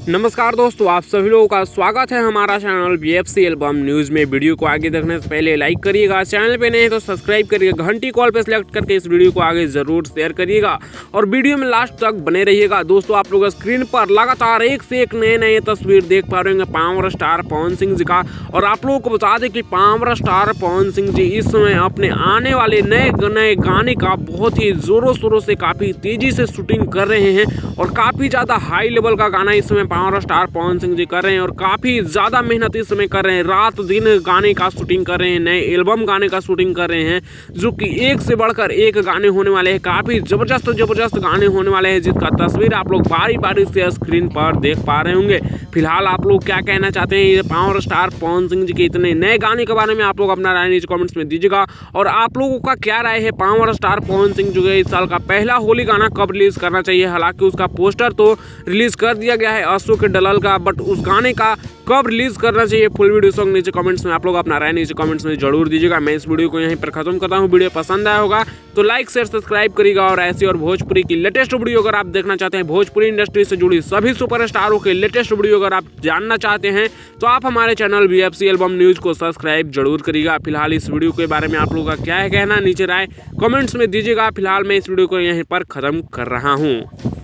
नमस्कार दोस्तों, आप सभी लोगों का स्वागत है हमारा चैनल BFC एल्बम न्यूज़ में। वीडियो को आगे देखने से पहले लाइक करिएगा, चैनल पे नए हैं तो सब्सक्राइब करिएगा, घंटी कॉल पे सिलेक्ट करके इस वीडियो को आगे जरूर शेयर करिएगा और वीडियो में लास्ट तक बने रहिएगा। दोस्तों, आप लोग स्क्रीन पर लगातार एक से एक नए तस्वीर देख पा रहे होंगे पावर स्टार पवन सिंह जी का। और आप लोगों को बता दें कि पावर स्टार पवन सिंह जी इस समय अपने आने वाले नए गाने का बहुत ही जोरों शोरों से काफ़ी तेज़ी से शूटिंग कर रहे हैं और काफ़ी ज़्यादा हाई लेवल का गाना इस समय पावर स्टार पवन सिंह जी कर रहे हैं और काफ़ी ज़्यादा मेहनत इस समय कर रहे हैं। रात दिन गाने का शूटिंग कर रहे हैं, नए एल्बम गाने का शूटिंग कर रहे हैं, जो कि एक से बढ़कर एक गाने होने वाले हैं। काफ़ी ज़बरदस्त गाने होने वाले हैं, जिसका तस्वीर आप लोग बारी बारी से स्क्रीन पर देख पा रहे होंगे। फिलहाल आप लोग क्या कहना चाहते हैं ये पावर स्टार पवन सिंह जी के इतने नए गाने के बारे में? आप लोग अपना राय नीचे कमेंट्स में दीजिएगा। और आप लोगों का क्या राय है पावर स्टार पवन सिंह जो है इस साल का पहला होली गाना कब रिलीज करना चाहिए? हालांकि उसका पोस्टर तो रिलीज कर दिया गया है अशोक डलल का, बट उस गाने का कब रिलीज करना चाहिए फुल वीडियो सॉन्ग नीचे कमेंट्स में आप लोग अपना राय नीचे कमेंट्स में जरूर दीजिएगा। मैं इस वीडियो को यहीं पर खत्म करता हूँ। वीडियो पसंद आया होगा तो लाइक शेयर सब्सक्राइब करिएगा और ऐसी और भोजपुरी की लेटेस्ट वीडियो अगर आप देखना चाहते हैं, भोजपुरी इंडस्ट्री से जुड़ी सभी सुपरस्टारों के लेटेस्ट वीडियो अगर आप जानना चाहते हैं तो आप हमारे चैनल BFC एल्बम न्यूज़ को सब्सक्राइब जरूर करिएगा। फिलहाल इस वीडियो के बारे में आप लोगों का क्या है कहना नीचे राय कमेंट्स में दीजिएगा। फिलहाल मैं इस वीडियो को यहीं पर खत्म कर रहा हूँ।